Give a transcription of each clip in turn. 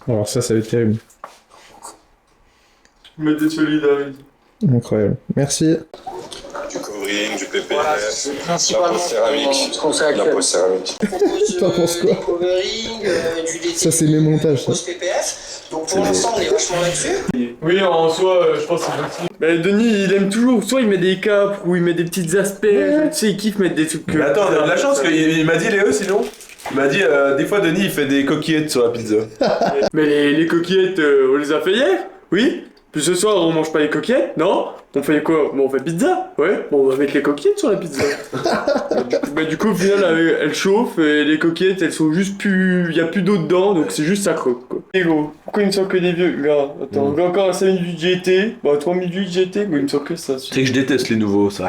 Alors ça va être terrible. Me désolidarise. Incroyable. Merci. Du covering, du PPF, Voilà, c'est principalement la pose céramique. ce qu'on sait La actuellement. pose céramique. T'en penses quoi? Du covering, du DT, Ça, c'est mes montages, ça. pose PPF. Donc pour l'instant, on est vachement là-dessus. Oui, en soi, je pense que c'est gentil. Mais Denis, il aime toujours, soit il met des capres, ou il met des petites asperges, tu sais, il kiffe mettre des trucs... Mais attends, on a de la chance qu'il m'a dit Léo sinon. Il m'a dit des fois Denis il fait des coquillettes sur la pizza. Mais les coquillettes, on les a fait hier? Oui. Puis ce soir, on mange pas les coquillettes? Non. On fait quoi? Bon, on fait pizza? Ouais. Bon, on va mettre les coquillettes sur la pizza. Du coup, au final, elle chauffe et les coquillettes, elles sont juste plus... Y a plus d'eau dedans, donc c'est juste ça croque, quoi. Et gros, pourquoi il me semble que des vieux... Regarde, attends, on va encore à 5 minutes de GT. Bon, à 3 minutes de GT, mais il me semble que ça. Tu sais que je déteste les nouveaux, ça.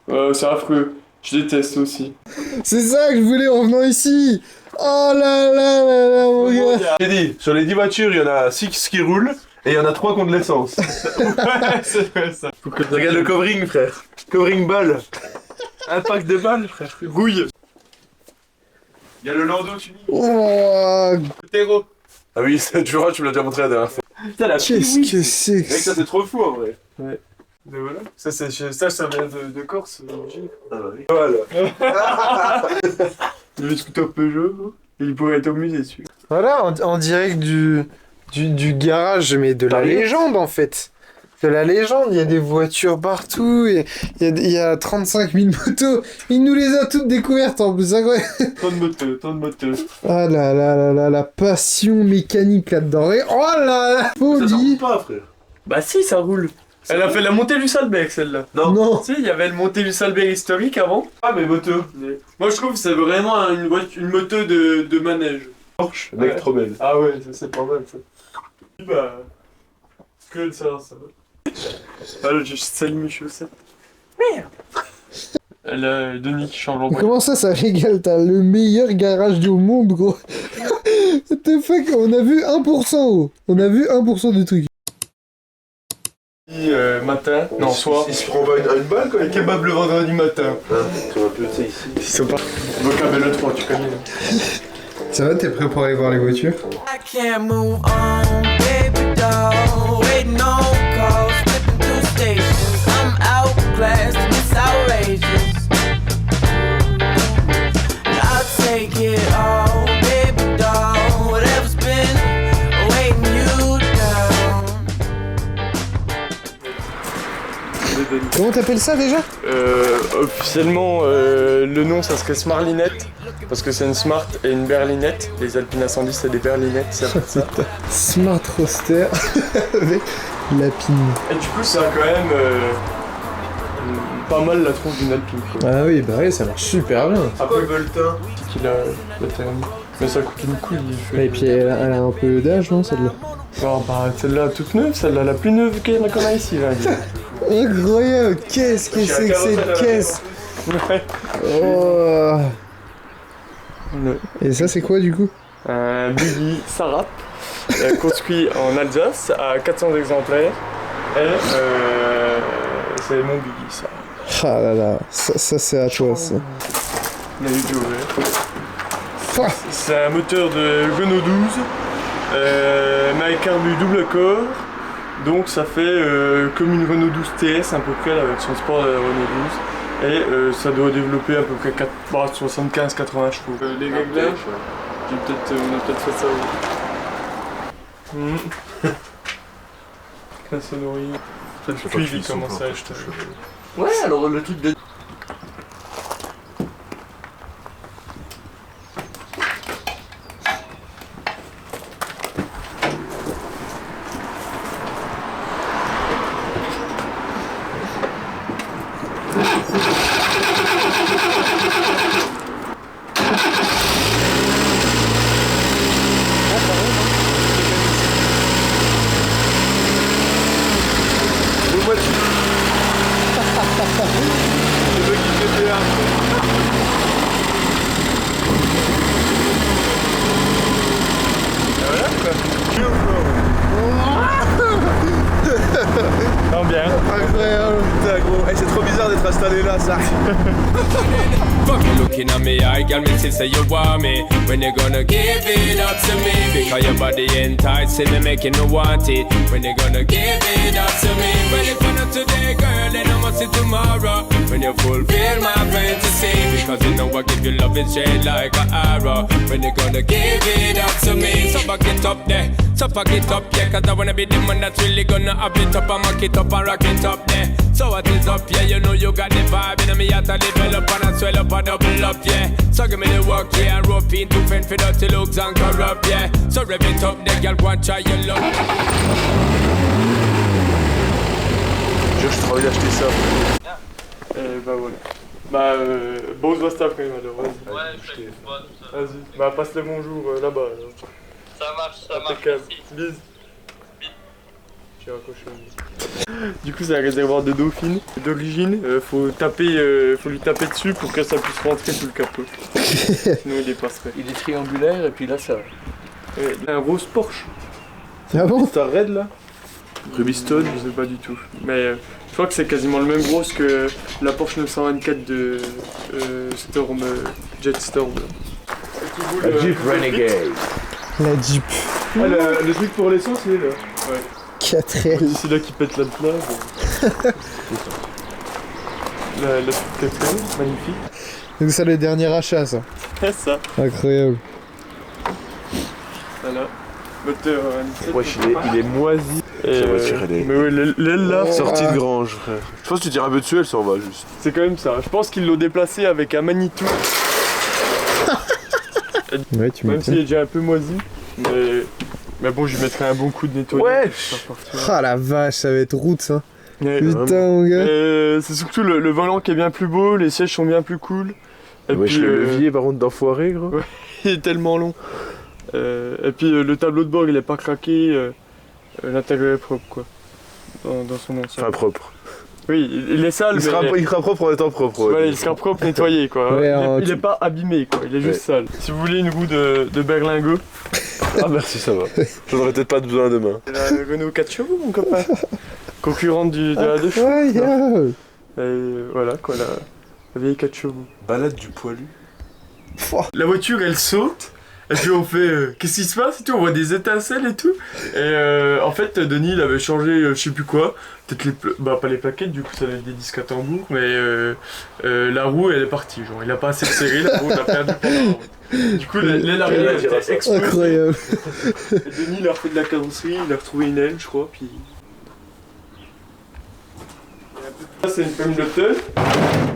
C'est affreux. Je déteste aussi. C'est ça que je voulais en venant ici. Oh là là là là, mon gars. J'ai dit, sur les 10 voitures, il y en a 6 qui roulent et il y en a 3 qui ont de l'essence. Ouais, c'est vrai ça. Faut que Regarde le covering, frère. Covering balle. Un pack de balles, frère. Rouille. Il y a le Lando, tu dis. Oh, Terreau. Ah oui, ça, tu vois, tu me l'as déjà montré la dernière fois. Putain, la qu'est-ce que c'est Mec, que ça ça? c'est trop fou en vrai. Mais voilà. Ça vient de Corse. Ah bah oui. Voilà. Le scooter Peugeot, il pourrait être au musée dessus. Voilà, en direct du garage, mais de la légende en fait. De la légende, il y a des voitures partout, il y a 35 000 motos. Il nous les a toutes découvertes en plus, incroyable. Tant de moteurs. Ah là là là là, la passion mécanique là-dedans. Et oh là là, Ça s'en folie. pas, frère. Bah si, ça roule. Elle a fait la montée du Salberg, celle-là. Non. Tu sais, il y avait le montée du Salberg historique avant. Ah, mais moto. Moi, je trouve que c'est vraiment une moto de manège. Porsche, mec, Ouais. trop belle. Ah ouais, ça c'est pas mal, ça. Bah... Que ça va. Ah là, je salue mes chaussettes. Merde. Elle a Denis qui change en Comment ça régale? T'as le meilleur garage du monde, gros. What the fuck? On a vu 1% haut. On a vu 1% du truc. Matin, non, soir. Il se prend pas une balle quoi. Un kebab le vendredi matin. Tu vas plus ici. Ils sont pas. Vocabelle 3, tu connais. Ça va, t'es prêt pour aller voir les voitures? I can't move on, baby doll. Waiting on calls, flipping through stations. I'm outclassed and it's outrageous. I'll take it all, baby doll. Whatever's been weighing you down. Comment t'appelles ça déjà? Officiellement, le nom ça serait Smarlinette. Parce que c'est une Smart et une berlinette. Les Alpina 110 c'est des berlinettes, c'est ça. Smart Roster avec la pine. Et du coup, ça a quand même pas mal la tronche d'une Alpine. Quoi. Ah oui, bah oui, ça marche super bien. Après, Volta, c'est qu'il a la thermique. Mais ça coûte une couille. Et puis elle a un peu d'âge, non, celle-là? Non, bah, celle-là toute neuve, celle-là la plus neuve qu'on a ici. Là. Incroyable, qu'est-ce que c'est que cette caisse? Ouais. Oh. Et ça, c'est quoi du coup? Un buggy Sarap, construit en Alsace à 400 exemplaires. Et c'est mon buggy, ça. Ah là là, ça c'est à toi, ça. On a eu du ouvert. C'est un moteur de Renault 12, mais avec carbu double corps. Donc ça fait comme une Renault 12 TS à peu près, la version sport de la Renault 12. Et ça doit développer à peu près 75-80 chevaux. Les réglages, on a peut-être fait ça. Oui. La sonnerie. Le cuivre il commence à acheter. Ouais, alors le truc de. allez là, ça. Fuck you looking at me, I got me to say you want me. When you gonna give it up to me? Because your body enticing me, making me want it. When you gonna give it up to me? Well, if you're not today, girl, then I must see tomorrow. When you fulfill my fantasy, because you know I give you love and shade like an arrow. When you gonna give it up to me? So back it up there, so back it up, yeah. Cause I wanna be the man that's really gonna have it up and mock it up and rock it up there. So what is up, yeah, you know you got the vibe. And me out to develop and I swell up and double up, yeah. So give me the work, yeah, and rope in to fend for dirty looks and corrupt, yeah. So rev it up, the girl go and try your luck. J'ai trop envie d'acheter ça. Bah voilà. Bah bon, on se voit cet après-midi alors, vas-y. Ouais, je sais pas, tout ça. Vas-y, bah passe le bonjour là-bas alors. Ça marche, Impeccable. merci. Bise. J'ai raccroché. Du coup, c'est un réservoir de dauphine. D'origine, faut lui taper dessus pour que ça puisse rentrer sous le capot. Sinon, il dépasserait. Il est triangulaire et puis là ça. Un rose Porsche. Ah bon? C'est un Red là? Rubistone. Je sais pas du tout. Mais je crois que c'est quasiment le même gros que la Porsche 924 de Storm, Jetstorm. La Jeep Renegade. La Jeep. Ah, le truc pour l'essence, il est là. Ouais. 4L. C'est là qui pète la plage. La petite 4L, magnifique. Donc ça le dernier achat ça. C'est ça. Incroyable. Voilà. Moteur Wesh, il est moisi. Et, Sa voiture, elle est- Mais ouais, l'aile là, Sortie de grange, frère. Je pense que tu tires un peu dessus, elle s'en va juste. c'est quand même ça. Je pense qu'ils l'ont déplacé avec un Manitou. Ouais, tu Même s'il est m'étonnes. déjà un peu moisi. Mais bon, je lui mettrai un bon coup de nettoyage. Wesh. Ah la vache, ça va être route ça. Ouais. Putain mon gars. C'est surtout le volant qui est bien plus beau, les sièges sont bien plus cool. Et Wesh, puis, le levier par contre d'enfoiré, gros. Ouais. Il est tellement long. Et puis le tableau de bord il est pas craqué, l'intérieur est propre quoi. Dans son ensemble. Enfin, propre. Oui, il est sale, Il sera propre en étant propre. ouais. Voilà, il sera propre, nettoyé quoi. Ouais, Il est pas abîmé quoi, il est juste sale. Si vous voulez une roue de berlingot, Ah merci, ça va. J'en aurais peut-être pas besoin demain. c'est la Renault 4 chevaux mon copain. Concurrente de la 2 chevaux. Incroyable. Et voilà quoi, la vieille 4 chevaux. Balade du poilu. La voiture elle saute. Et puis on fait qu'est-ce qui se passe et tout, on voit des étincelles et tout. Et en fait Denis il avait changé je sais plus quoi, peut-être pas les plaquettes du coup ça avait des disques à tambour, mais la roue elle est partie, genre il a pas assez serré, la roue on a perdu pendant la route. Du coup l'aile arrière elle était explosée. Incroyable. Et Denis il a refait de la carrosserie, il a retrouvé une aile je crois, puis... Ça c'est une pomme de thé,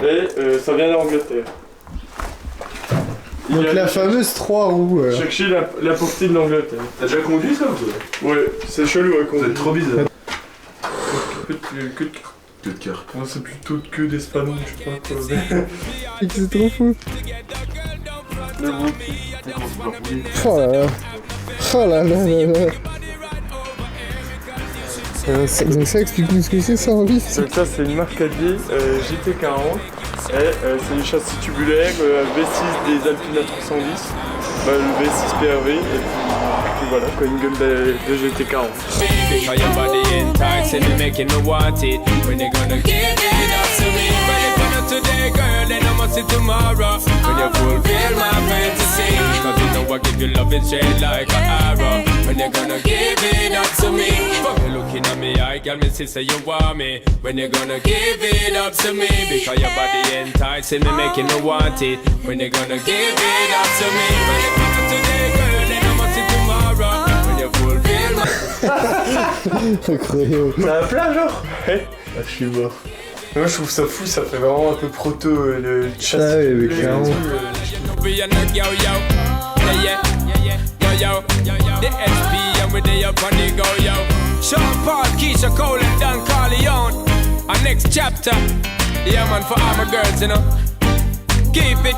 et ça vient d'Angleterre. Donc la fameuse 3 roues. Chercher la portée de l'Angleterre. T'as déjà conduit ça ou quoi? Ouais, c'est chelou à conduire. C'est trop bizarre. Que De cœur. non, c'est plutôt que d'espadon, je sais pas quoi. C'est trop fou. Le groupe. Oh là là. Oh là là là là. Donc ça explique-nous ce que c'est ça en vif. Donc ça c'est une marque Caddy GT40 et c'est du châssis tubulaire V6 des Alpina 310, le V6 PRV et puis voilà quoi, une gueule de GT40. Because your body enticing me, making me want it. When you gonna give it up to me? Well, if you're not today, girl, then I must see tomorrow. When you fulfill my fantasy, because you know I give you love and shade like an arrow. When you gonna give it up to me? Fuck you looking at me, I got me say you want me. When you gonna give it up to me? Because your body enticing me, making me want it. When you gonna give it up to me? Well, if you're not today, girl, then I must see tomorrow. When you fulfill my Incroyable. C'est un plat genre? Ouais. Ah, je suis mort. Moi je trouve ça fou, ça fait vraiment un peu proto le châssis. Ah oui, mais tubulaire et clairement. tout, We are not yo yo, yeah yo yo, the SP and we dey up on the go yo. Sean Paul, Keisha Cole and Don Corleone. Our next chapter, yeah man for all my girls you know. Keep it,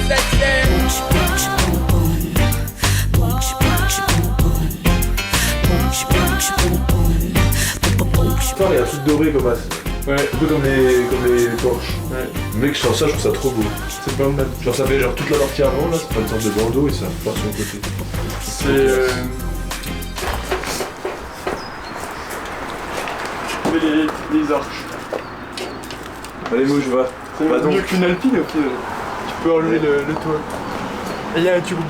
sexy. Il y a un truc doré comme ça. Ouais, Un peu comme les Porsche. ouais, Mec, je sens ça, je trouve ça trop beau. c'est pas mal. Genre, ça fait genre toute la partie avant, là, c'est pas une sorte de bandeau et ça part sur le côté. C'est les arches. Allez, bouge, va. C'est Bah donc. mieux qu'une Alpine au pied. Tu peux enlever le toit. Et il y a un turbo.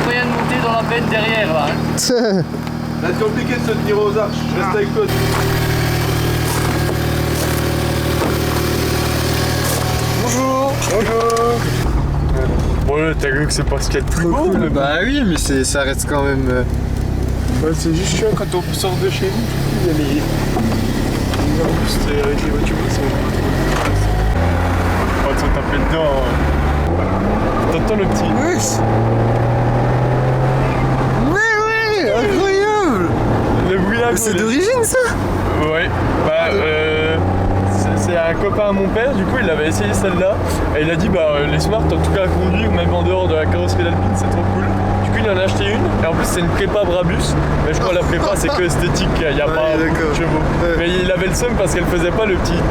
Moyen de monter dans la benne derrière là. Hein. C'est compliqué de se tenir aux arches. Je reste avec toi. Bonjour. Bonjour. Bon là, t'as vu que c'est pas ce qu'il y a de plus beau. Cool. Bah oui, mais ça reste quand même... Ouais, c'est juste chiant quand on sort de chez nous. Il y a les... En plus, avec les voitures, c'est on va se taper dedans. T'entends le petit... Oui. Oui, incroyable. Le bruit là. C'est d'origine ça? Ouais. Bah c'est un copain à mon père, du coup il avait essayé celle-là et il a dit bah les Smart en tout cas à conduire même en dehors de la carrosserie d'Alpine c'est trop cool. Du coup il en a acheté une et en plus c'est une prépa Brabus, mais je crois que la prépa c'est que esthétique, il n'y a pas beaucoup de chevaux. Mais il avait le seum parce qu'elle faisait pas le petit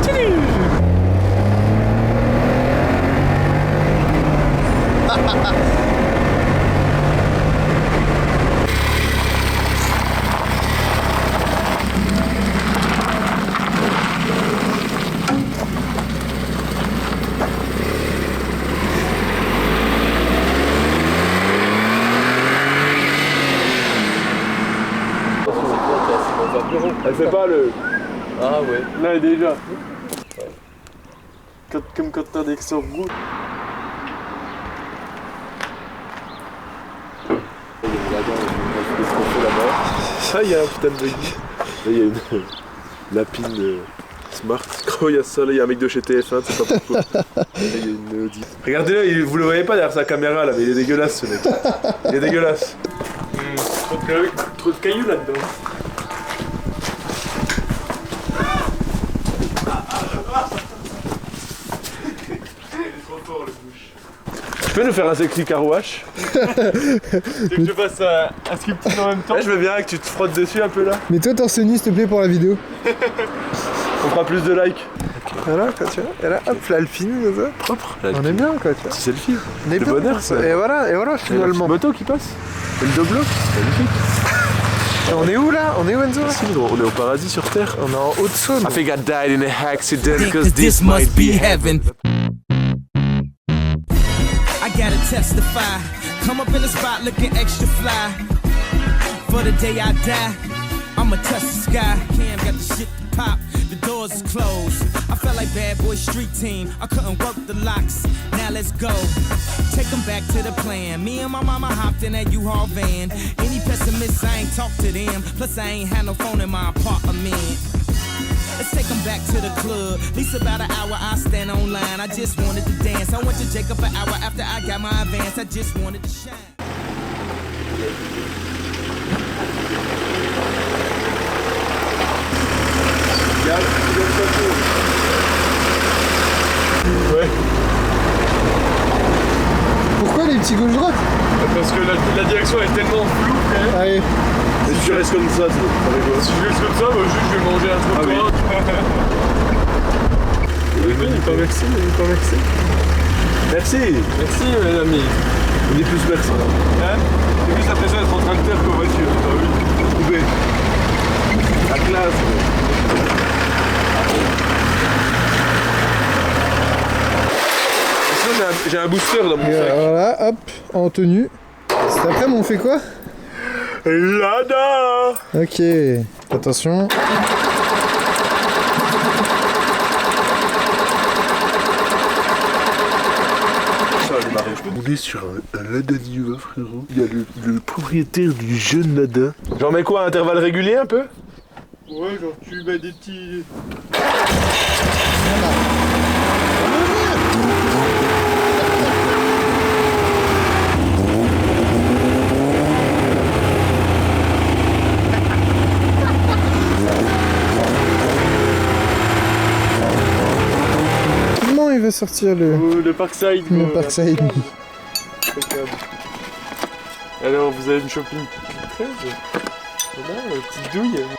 Elle fait pas le... Ah ouais. Là déjà. Comme quand t'as des sur route. Ça, il y a un putain de buggy. Là, il y a une lapine Smart. Oh, il y a ça, là, il y a un mec de chez TF1, c'est pas pourquoi. Là, il y a une Audi. Regardez-le, vous le voyez pas derrière sa caméra là, mais il est dégueulasse ce mec. Il est dégueulasse. Trop de cailloux là-dedans. Tu peux nous faire un sexy car wash? Tu veux que je fasse un scripting en même temps? Ouais, je veux bien que tu te frottes dessus un peu là. Mais toi torse nu s'il te plaît pour la vidéo. On fera plus de likes. Voilà quoi tu vois. Et là hop l'Alpine comme ça. Propre. On est bien quoi tu vois. Petit selfie. On est Le bien. bonheur ça. Et voilà finalement. Moto qui passe. Et le doblo. Magnifique. On est où là? On est où Enzo là? On est au paradis sur Terre. On est en Haute-Saône. I think I died in an accident cause this might be heaven. I gotta testify. Come up in the spot looking extra fly. For the day I die, I'ma touch the sky. Cam got the shit to pop, the doors is closed. I felt like bad boy street team. I couldn't work the locks. Now let's go. Take them back to the plan. Me and my mama hopped in that U-Haul van. Any pessimists, I ain't talk to them. Plus I ain't had no phone in my apartment. Let's take them back to the club. At least about an hour I stand online. I just wanted to dance. I went to Jacob an hour after I got my advance. I just wanted to shine. Ouais. Pourquoi les petits gauche-droite? Parce que la direction est tellement floue quand même. Allez. Et si tu restes comme ça, ça va quoi? Si je reste comme ça, moi juste je vais manger un trottoir. Il est pas merci, Merci. Merci mes amis. On dit plus merci. Hein? J'ai plus l'impression d'être en tracteur qu'en voiture. Ah oui. Trouvez. La classe. Sinon j'ai un booster dans mon sac. Voilà, hop, en tenue. Cet après-midi on fait quoi? Lada. Ok, attention. On est sur un Lada Niva, frérot. Il y a le propriétaire du jeune Lada. J'en mets quoi, à intervalle régulier un peu? Ouais, genre tu mets des petits... Comment il va sortir Le Parkside. le Parkside? Alors vous avez une shopping 13. Voilà, petite douille.